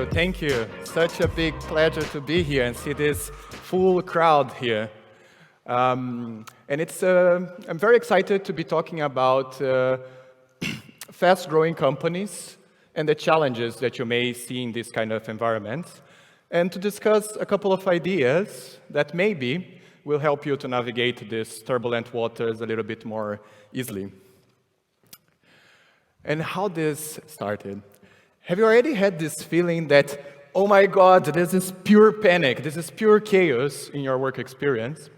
you, thank you. Such a big pleasure to be here and see this full crowd here. And I'm very excited to be talking about fast-growing companies and the challenges that you may see in this kind of environments, and to discuss a couple of ideas that maybe will help you to navigate these turbulent waters a little bit more easily. And how this started. Have you already had this feeling that, oh my God, this is pure panic, this is pure chaos in your work experience?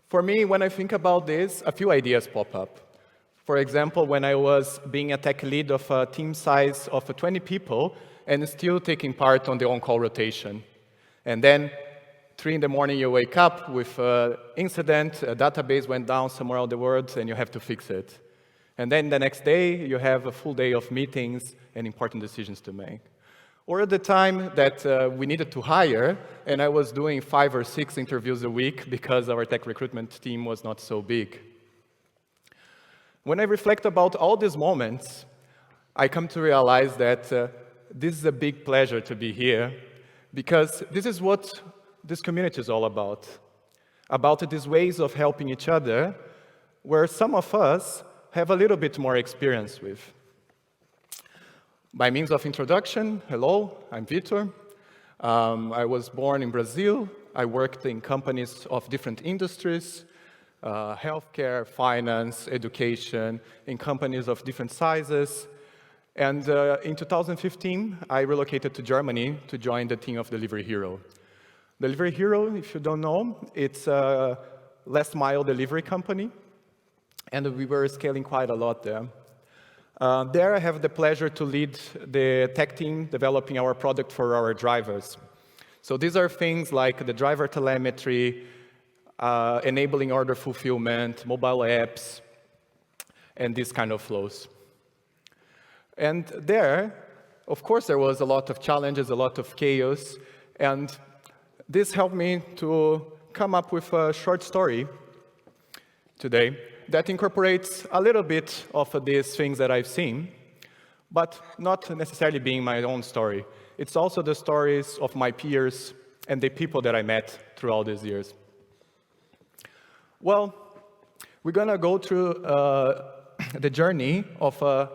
For me, when I think about this, a few ideas pop up. For example, when I was being a tech lead of a team size of 20 people and still taking part on the on-call rotation. And then 3 in the morning you wake up with an incident, a database went down somewhere in the world and you have to fix it. And then the next day, you have a full day of meetings and important decisions to make. Or at the time that we needed to hire, and I was doing 5 or 6 interviews a week because our tech recruitment team was not so big. When I reflect about all these moments, I come to realize that this is a big pleasure to be here, because this is what this community is all about these ways of helping each other, where some of us have a little bit more experience with. By means of introduction, hello, I'm Vitor. I was born in Brazil. I worked in companies of different industries, healthcare, finance, education, in companies of different sizes. And in 2015, I relocated to Germany to join the team of Delivery Hero. Delivery Hero, if you don't know, it's a last mile delivery company. And we were scaling quite a lot there. There I have the pleasure to lead the tech team developing our product for our drivers. So these are things like the driver telemetry, enabling order fulfillment, mobile apps, and these kind of flows. And there, of course, there was a lot of challenges, a lot of chaos, and this helped me to come up with a short story today that incorporates a little bit of these things that I've seen, but not necessarily being my own story. It's also the stories of my peers and the people that I met through all these years. Well, we're going to go through the journey of a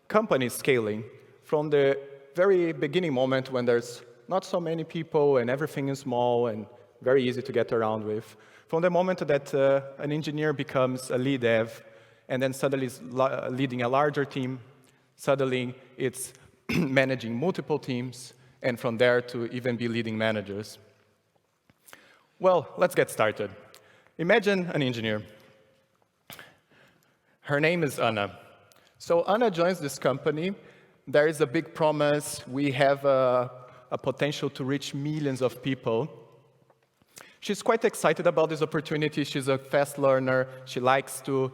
company scaling from the very beginning moment when there's not so many people and everything is small and very easy to get around with. From the moment that an engineer becomes a lead dev, and then suddenly is leading a larger team, suddenly it's managing multiple teams, and from there to even be leading managers. Well, let's get started. Imagine an engineer. Her name is Anna. So Anna joins this company. There is a big promise. We have a potential to reach millions of people. She's quite excited about this opportunity. She's a fast learner. She likes to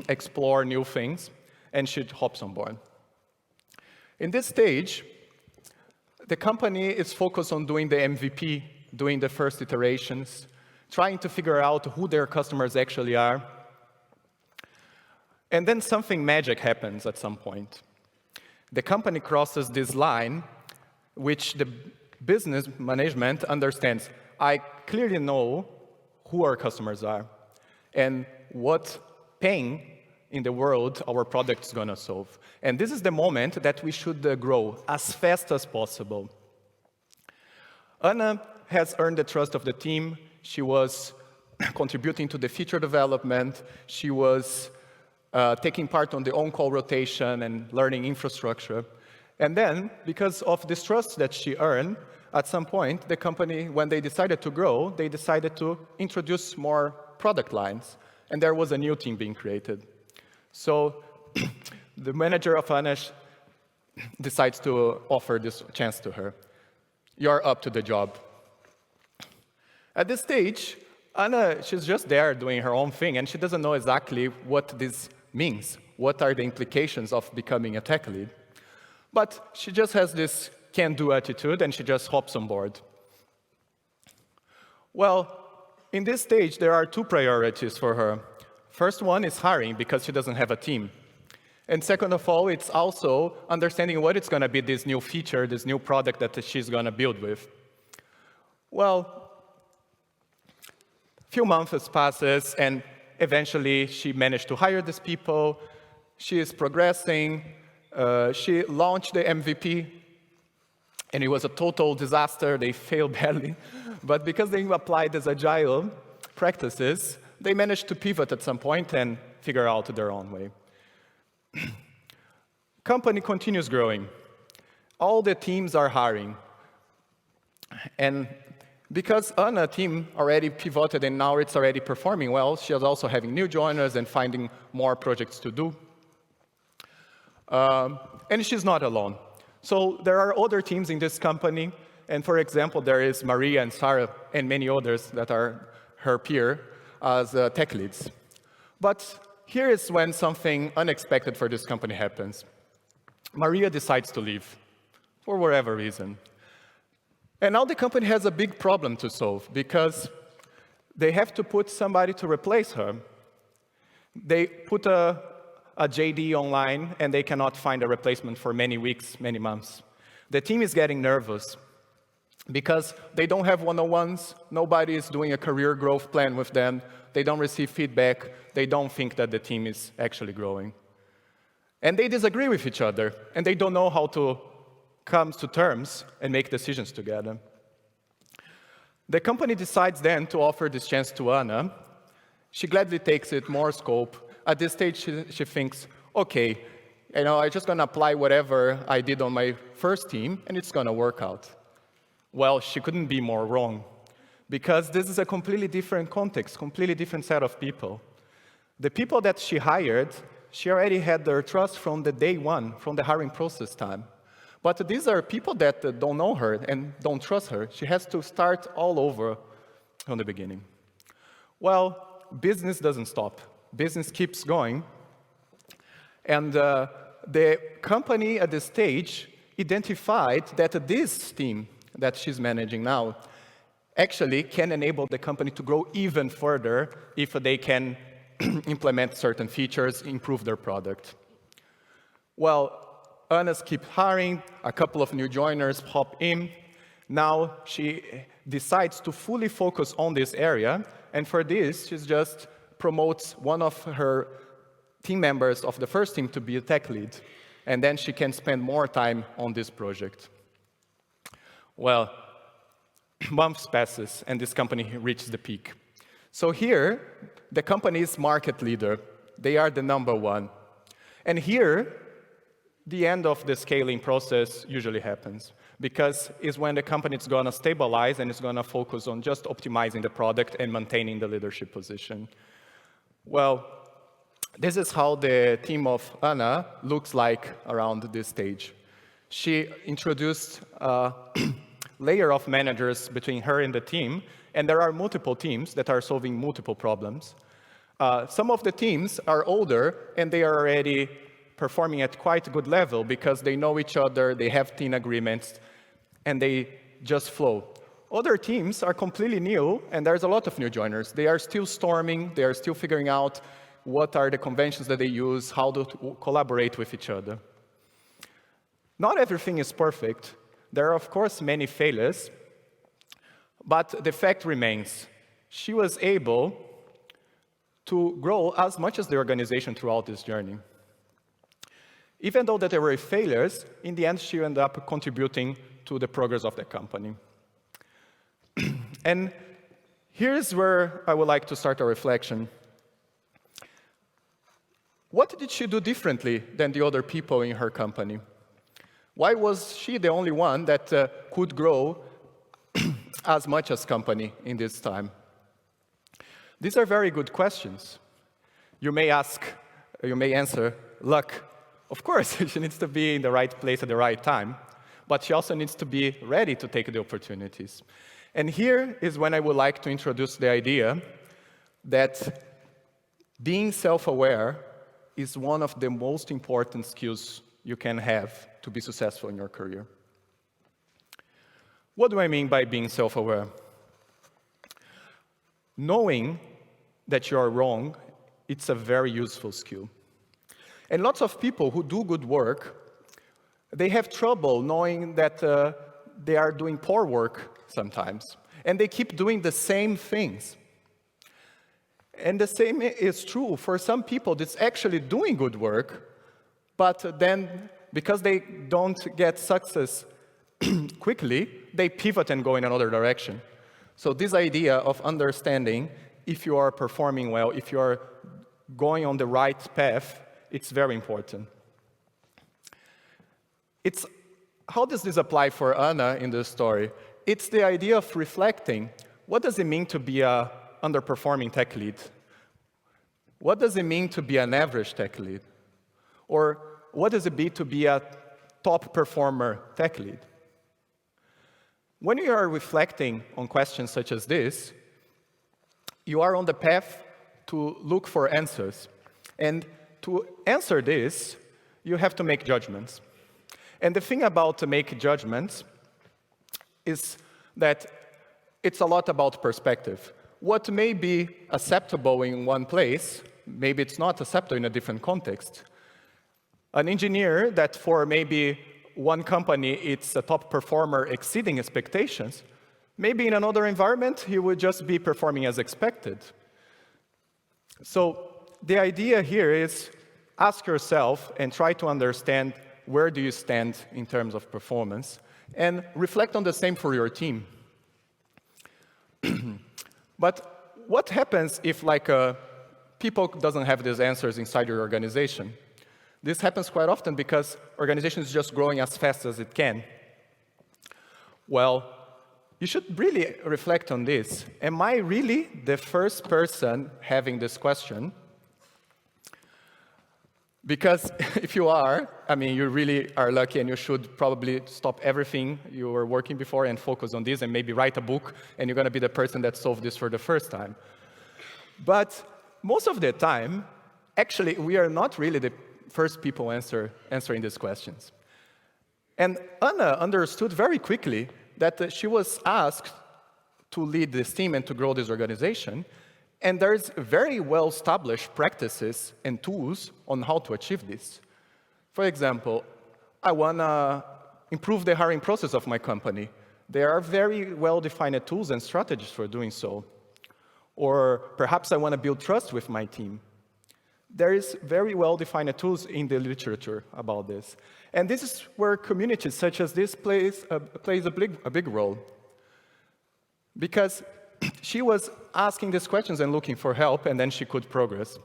explore new things, and she hops on board. In this stage, the company is focused on doing the MVP, doing the first iterations, trying to figure out who their customers actually are. And then something magic happens at some point. The company crosses this line, which the business management understands. I clearly know who our customers are and what pain in the world our product is going to solve. And this is the moment that we should grow as fast as possible. Anna has earned the trust of the team. She was contributing to the feature development. She was taking part on the on-call rotation and learning infrastructure. And then, because of this trust that she earned, at some point, the company, when they decided to grow, they decided to introduce more product lines, and there was a new team being created. So the manager of Anna decides to offer this chance to her. You're up to the job. At this stage, Anna, she's just there doing her own thing, and she doesn't know exactly what this means. What are the implications of becoming a tech lead? But she just has this can-do attitude, and she just hops on board. Well, in this stage, there are 2 priorities for her. First one is hiring, because she doesn't have a team. And second of all, it's also understanding what it's going to be this new feature, this new product that she's going to build with. Well, a few months passes, and eventually she managed to hire these people. She is progressing. She launched the MVP, and it was a total disaster. They failed badly. But because they applied these agile practices, they managed to pivot at some point and figure out their own way. Company continues growing. All the teams are hiring. And because Anna's team already pivoted and now it's already performing well, she is also having new joiners and finding more projects to do. And she's not alone. So there are other teams in this company. And for example, there is Maria and Sarah and many others that are her peer as tech leads. But here is when something unexpected for this company happens. Maria decides to leave for whatever reason. And now the company has a big problem to solve because they have to put somebody to replace her. They put a JD online and they cannot find a replacement for many weeks, many months. The team is getting nervous because they don't have one-on-ones, nobody is doing a career growth plan with them, they don't receive feedback, they don't think that the team is actually growing. And they disagree with each other, and they don't know how to come to terms and make decisions together. The company decides then to offer this chance to Anna. She gladly takes it, more scope. At this stage, she thinks, okay, I'm just going to apply whatever I did on my first team, and it's going to work out. Well, she couldn't be more wrong, because this is a completely different context, completely different set of people. The people that she hired, she already had their trust from the day one, from the hiring process time. But these are people that don't know her and don't trust her. She has to start all over from the beginning. Well, business doesn't stop. Business keeps going. And the company at this stage identified that this team that she's managing now actually can enable the company to grow even further if they can implement certain features, improve their product. Well, Anna's keep hiring, a couple of new joiners pop in. Now she decides to fully focus on this area, and for this, she just promotes one of her team members of the first team to be a tech lead, and then she can spend more time on this project. Well, months passes, and this company reaches the peak. So here, the company is market leader. They are the number one. And here, the end of the scaling process usually happens, because it's when the company is going to stabilize and it's going to focus on just optimizing the product and maintaining the leadership position. Well, this is how the team of Anna looks like around this stage. She introduced a layer of managers between her and the team, and there are multiple teams that are solving multiple problems. Some of the teams are older, and they are already performing at quite a good level because they know each other, they have team agreements, and they just flow. Other teams are completely new, and there's a lot of new joiners. They are still storming, they are still figuring out what are the conventions that they use, how to collaborate with each other. Not everything is perfect. There are, of course, many failures, but the fact remains, she was able to grow as much as the organization throughout this journey. Even though that there were failures, in the end, she ended up contributing to the progress of the company. And here's where I would like to start a reflection. What did she do differently than the other people in her company? Why was she the only one that could grow as much as company in this time? These are very good questions. You may answer, luck. Of course, she needs to be in the right place at the right time, but she also needs to be ready to take the opportunities. And here is when I would like to introduce the idea that being self-aware is one of the most important skills you can have to be successful in your career. What do I mean by being self-aware? Knowing that you are wrong, it's a very useful skill. And lots of people who do good work, they have trouble knowing that they are doing poor work sometimes. And they keep doing the same things. And the same is true for some people that's actually doing good work, but then because they don't get success quickly, they pivot and go in another direction. So this idea of understanding if you are performing well, if you are going on the right path, it's very important. How does this apply for Anna in this story? It's the idea of reflecting. What does it mean to be an underperforming tech lead? What does it mean to be an average tech lead? Or what does it mean to be a top performer tech lead? When you are reflecting on questions such as this, you are on the path to look for answers. And to answer this, you have to make judgments. And the thing about to make judgments is that it's a lot about perspective. What may be acceptable in one place, maybe it's not acceptable in a different context. An engineer that for maybe one company, it's a top performer exceeding expectations, maybe in another environment, he would just be performing as expected. So the idea here is ask yourself and try to understand where do you stand in terms of performance, and reflect on the same for your team. But what happens if people doesn't have these answers inside your organization? This happens quite often because organization is just growing as fast as it can. Well, you should really reflect on this. Am I really the first person having this question? Because if you are, I mean, you really are lucky and you should probably stop everything you were working before and focus on this and maybe write a book and you're going to be the person that solved this for the first time. But most of the time, actually, we are not really the first people answering these questions. And Anna understood very quickly that she was asked to lead this team and to grow this organization. And there's very well-established practices and tools on how to achieve this. For example, I want to improve the hiring process of my company. There are very well-defined tools and strategies for doing so. Or perhaps I want to build trust with my team. There is very well-defined tools in the literature about this. And this is where communities such as this plays a big role. Because she was asking these questions and looking for help, and then she could progress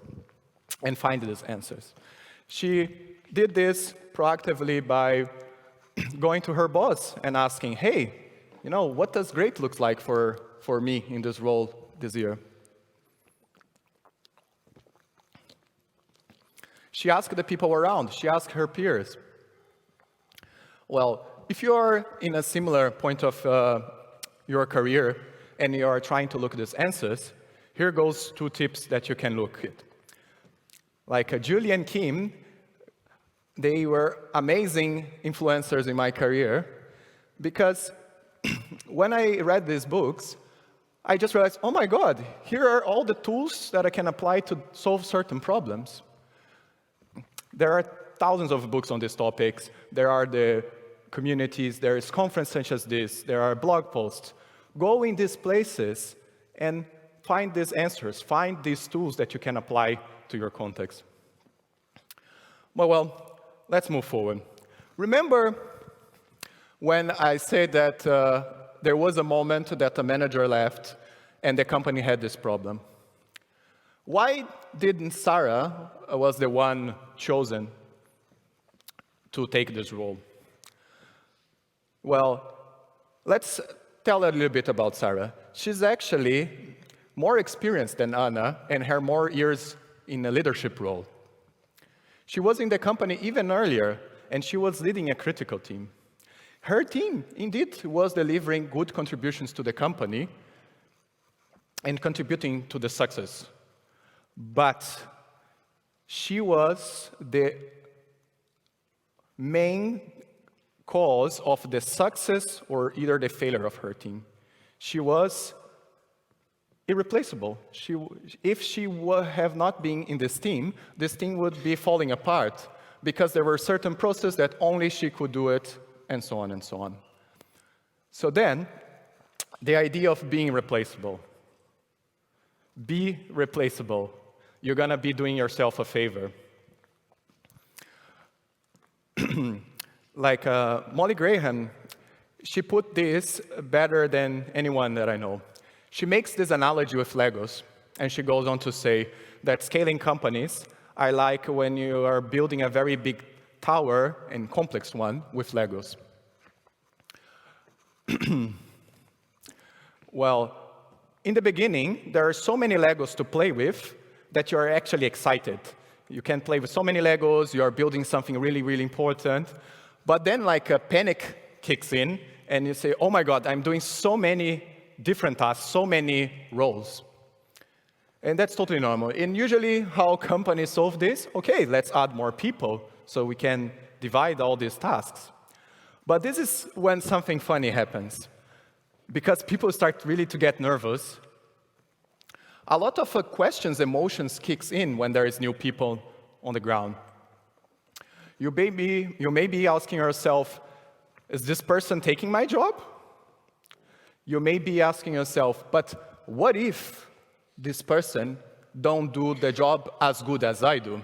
and find these answers. She did this proactively by going to her boss and asking, hey, what does great look like for me in this role this year? She asked the people around. She asked her peers. Well, if you are in a similar point of your career, and you are trying to look at these answers, here goes 2 tips that you can look at. Like Julie and Kim, they were amazing influencers in my career because when I read these books, I just realized, oh my God, here are all the tools that I can apply to solve certain problems. There are thousands of books on these topics. There are the communities, there is conferences such as this, there are blog posts. Go in these places and find these answers, find these tools that you can apply to your context. Well, let's move forward. Remember when I said that there was a moment that the manager left and the company had this problem? Why didn't Sarah was the one chosen to take this role? Well, let's tell a little bit about Sarah. She's actually more experienced than Anna and had more years in a leadership role. She was in the company even earlier, and she was leading a critical team. Her team, indeed, was delivering good contributions to the company and contributing to the success. But she was the main cause of the success or either the failure of her team. She was irreplaceable. If she would have not been in this team would be falling apart because there were certain processes that only she could do it, and so on and so on. So then, the idea of being replaceable. Be replaceable. You're going to be doing yourself a favor. Like Molly Graham, she put this better than anyone that I know. She makes this analogy with Legos, and she goes on to say that scaling companies are like when you are building a very big tower, and complex one, with Legos. Well, in the beginning, there are so many Legos to play with that you are actually excited. You can play with so many Legos, you are building something really, really important. But then like a panic kicks in, and you say, oh my God, I'm doing so many different tasks, so many roles. And that's totally normal. And usually how companies solve this, okay, let's add more people so we can divide all these tasks. But this is when something funny happens, because people start really to get nervous. A lot of questions, emotions kicks in when there is new people on the ground. You may be asking yourself, is this person taking my job? You may be asking yourself, but what if this person don't do the job as good as I do?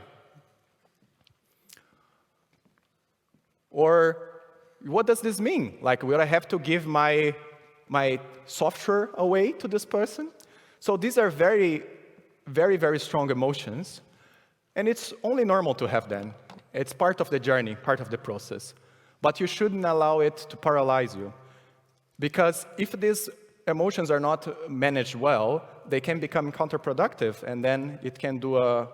Or what does this mean? Like, will I have to give my software away to this person? So these are very, very, very strong emotions, and it's only normal to have them. It's part of the journey, part of the process. But you shouldn't allow it to paralyze you, because if these emotions are not managed well, they can become counterproductive, and then it can do an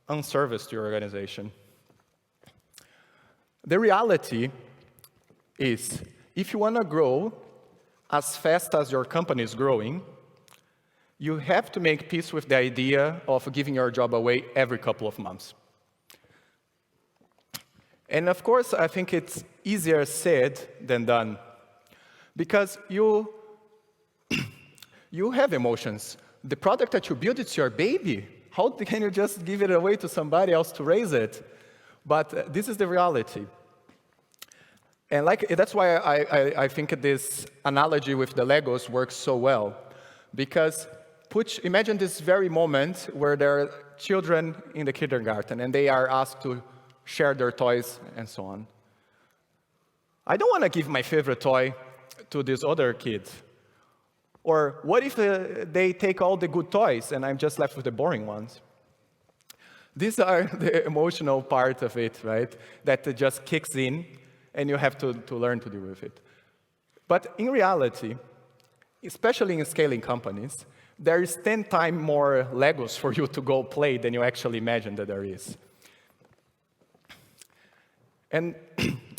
unservice to your organization. The reality is, if you want to grow as fast as your company is growing, you have to make peace with the idea of giving your job away every couple of months. And of course, I think it's easier said than done, because you have emotions. The product that you build, it's your baby. How can you just give it away to somebody else to raise it? But this is the reality. And that's why I think this analogy with the Legos works so well. Because imagine this very moment where there are children in the kindergarten and they are asked to share their toys and so on. I don't want to give my favorite toy to this other kid. Or what if they take all the good toys and I'm just left with the boring ones? These are the emotional part of it, right? That just kicks in, and you have to learn to deal with it. But in reality, especially in scaling companies, there is 10 times more Legos for you to go play than you actually imagine that there is. And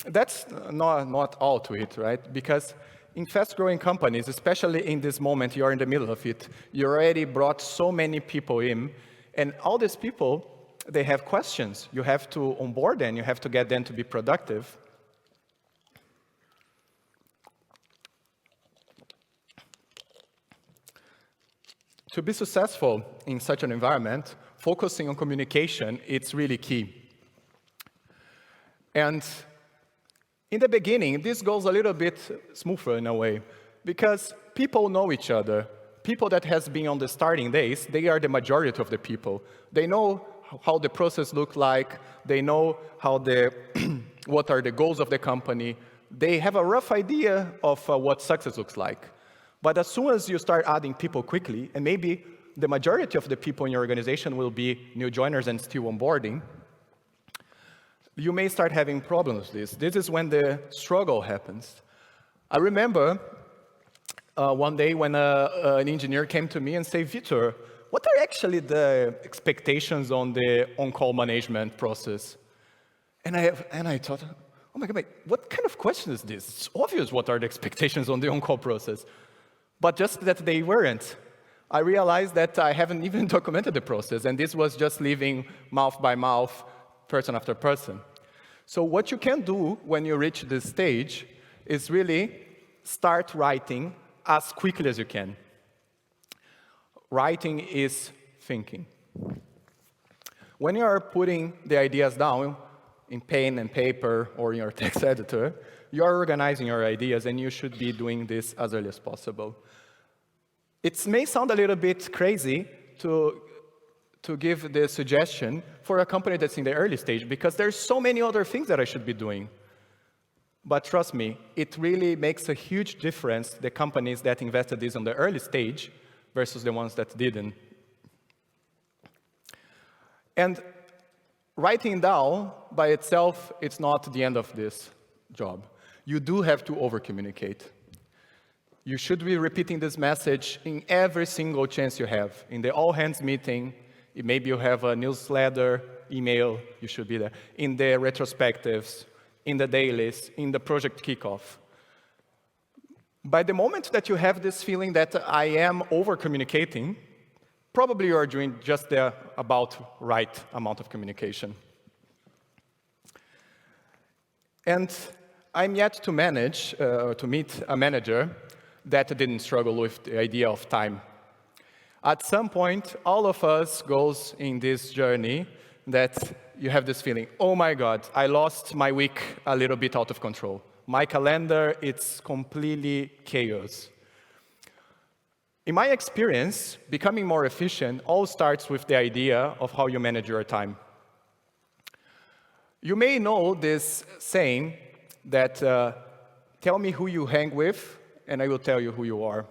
that's not all to it, right? Because in fast-growing companies, especially in this moment you're in the middle of it, you already brought so many people in, and all these people, they have questions. You have to onboard them, you have to get them to be productive. To be successful in such an environment, focusing on communication, it's really key. And in the beginning, this goes a little bit smoother in a way, because people know each other. People that has been on the starting days, they are the majority of the people. They know how the process looks like. They know how what are the goals of the company. They have a rough idea of what success looks like. But as soon as you start adding people quickly, and maybe the majority of the people in your organization will be new joiners and still onboarding, you may start having problems with this. This is when the struggle happens. I remember one day when an engineer came to me and said, Vitor, what are actually the expectations on the on-call management process? And I thought, oh my God, what kind of question is this? It's obvious what are the expectations on the on-call process. But just that they weren't. I realized that I haven't even documented the process, and this was just living mouth by mouth, person after person. So what you can do when you reach this stage is really start writing as quickly as you can. writing is thinking. When you are putting the ideas down in pen and paper or in your text editor, you are organizing your ideas, and you should be doing this as early as possible. It may sound a little bit crazy to give this suggestion for a company that's in the early stage, because there's so many other things that I should be doing. But trust me, it really makes a huge difference, the companies that invested this on the early stage versus the ones that didn't. And writing down by itself, it's not the end of this job. You do have to over-communicate. You should be repeating this message in every single chance you have. In the all-hands meeting, maybe you have a newsletter, email, you should be there. In the retrospectives, in the dailies, in the project kickoff. By the moment that you have this feeling that I am over-communicating, probably you are doing just the about right amount of communication. And I'm yet to meet a manager that didn't struggle with the idea of time. At some point, all of us goes in this journey that you have this feeling, oh my God, I lost my week a little bit out of control. My calendar, it's completely chaos. In my experience, becoming more efficient all starts with the idea of how you manage your time. You may know this saying that tell me who you hang with, and I will tell you who you are.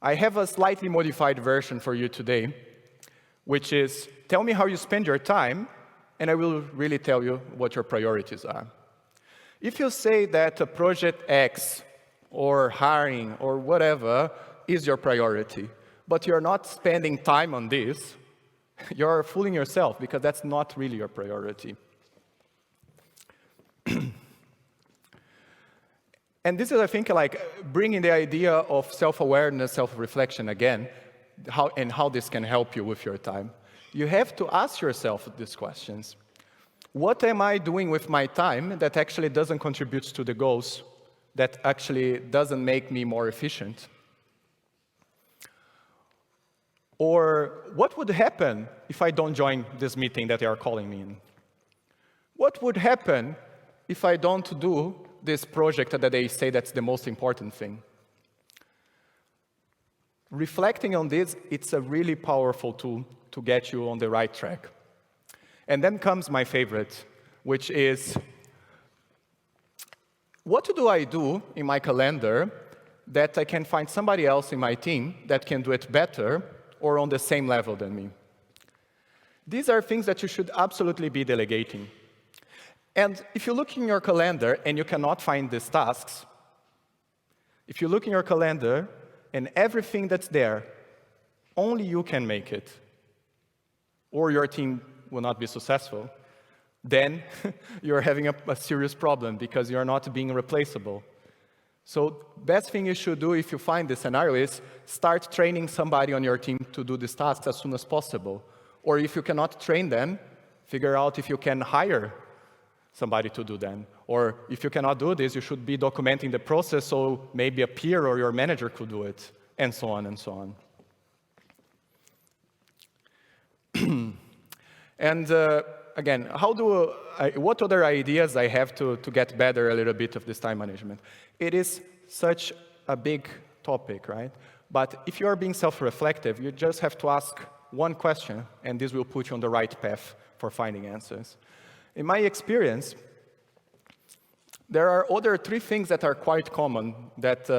I have a slightly modified version for you today, which is tell me how you spend your time, and I will really tell you what your priorities are. If you say that a project X or hiring or whatever is your priority, but you're not spending time on this, you're fooling yourself, because that's not really your priority. And this is, I think, like bringing the idea of self-awareness, self-reflection again, how this can help you with your time. You have to ask yourself these questions. What am I doing with my time that actually doesn't contribute to the goals, that actually doesn't make me more efficient? Or what would happen if I don't join this meeting that they are calling me in? What would happen if I don't do this project that they say that's the most important thing? Reflecting on this, it's a really powerful tool to get you on the right track. And then comes my favorite, which is, what do I do in my calendar that I can find somebody else in my team that can do it better or on the same level than me? These are things that you should absolutely be delegating. And if you look in your calendar and you cannot find these tasks, if you look in your calendar and everything that's there, only you can make it, or your team will not be successful, then you're having a serious problem because you're not being replaceable. So best thing you should do if you find this scenario is start training somebody on your team to do these tasks as soon as possible. Or if you cannot train them, figure out if you can hire somebody to do them. Or if you cannot do this, you should be documenting the process so maybe a peer or your manager could do it, and so on and so on. And again, what other ideas I have to get better a little bit of this time management? It is such a big topic, right? But if you are being self-reflective, you just have to ask one question, and this will put you on the right path for finding answers. In my experience, there are other three things that are quite common that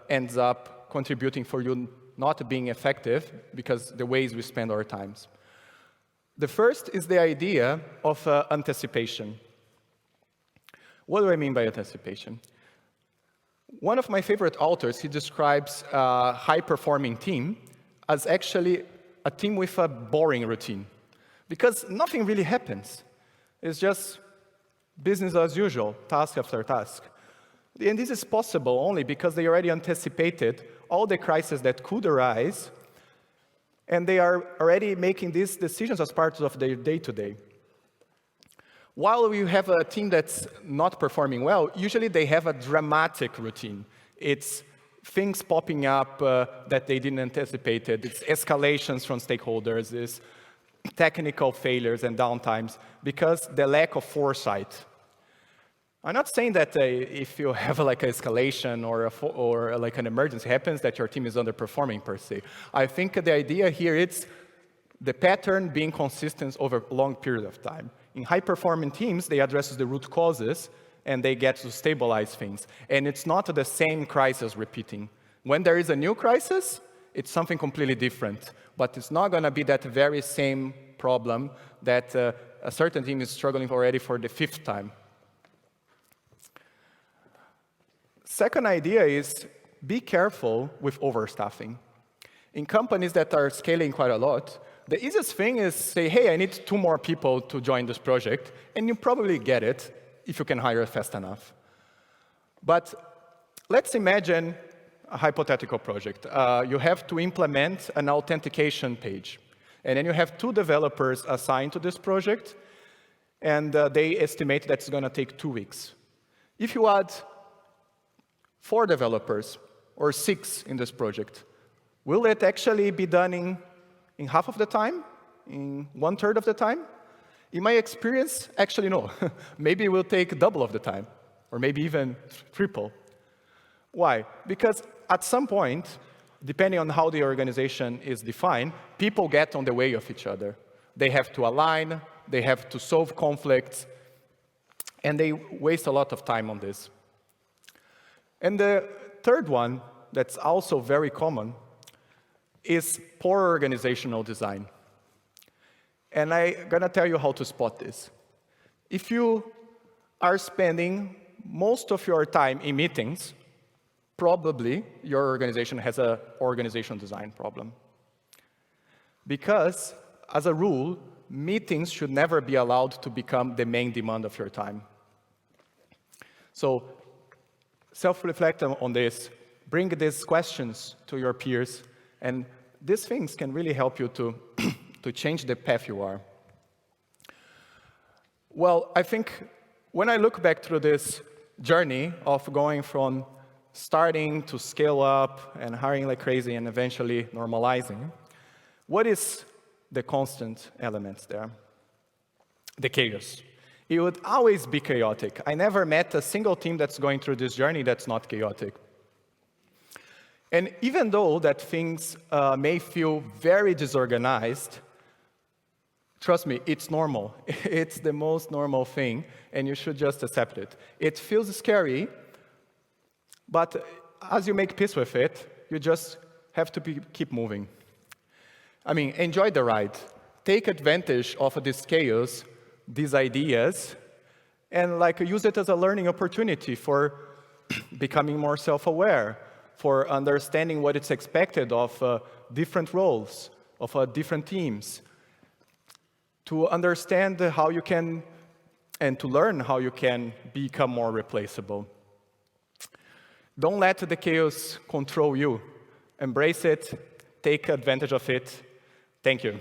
ends up contributing for you not being effective because the ways we spend our times. The first is the idea of anticipation. What do I mean by anticipation? One of my favorite authors, he describes a high-performing team as actually a team with a boring routine, because nothing really happens. It's just business as usual, task after task. And this is possible only because they already anticipated all the crises that could arise, and they are already making these decisions as part of their day-to-day. While we have a team that's not performing well, usually they have a dramatic routine. It's things popping up that they didn't anticipate. It's escalations from stakeholders, it's technical failures and downtimes, because the lack of foresight. I'm not saying that if you have like an escalation or like an emergency happens, that your team is underperforming per se. I think the idea here is the pattern being consistent over a long period of time. In high-performing teams, they address the root causes, and they get to stabilize things. And it's not the same crisis repeating. When there is a new crisis, it's something completely different. But it's not going to be that very same problem that a certain team is struggling already for the 5th time. Second idea is be careful with overstaffing. In companies that are scaling quite a lot, the easiest thing is say, hey, I need 2 more people to join this project, and you probably get it if you can hire fast enough. But let's imagine a hypothetical project. You have to implement an authentication page, and then you have 2 developers assigned to this project, and they estimate that it's going to take 2 weeks. If you add 4 developers or 6 in this project, will it actually be done in half of the time? In 1/3 of the time? In my experience, actually no. Maybe it will take double of the time, or maybe even triple. Why? Because at some point, depending on how the organization is defined, people get on the way of each other. They have to align, they have to solve conflicts, and they waste a lot of time on this. And the third one, that's also very common, is poor organizational design. And I'm going to tell you how to spot this. If you are spending most of your time in meetings, probably your organization has an organizational design problem. Because, as a rule, meetings should never be allowed to become the main demand of your time. So, self-reflect on this, bring these questions to your peers, and these things can really help you to, to change the path you are. Well, I think when I look back through this journey of going from starting to scale up and hiring like crazy and eventually normalizing, what is the constant elements there? The chaos. It would always be chaotic. I never met a single team that's going through this journey that's not chaotic. And even though that things may feel very disorganized, trust me, it's normal. It's the most normal thing, and you should just accept it. It feels scary, but as you make peace with it, you just have to keep moving. I mean, enjoy the ride. Take advantage of this chaos, these ideas, and use it as a learning opportunity for becoming more self-aware, for understanding what it's expected of different roles, of different teams, to understand how you can, and to learn how you can become more replaceable. Don't let the chaos control you. Embrace it, take advantage of it. Thank you.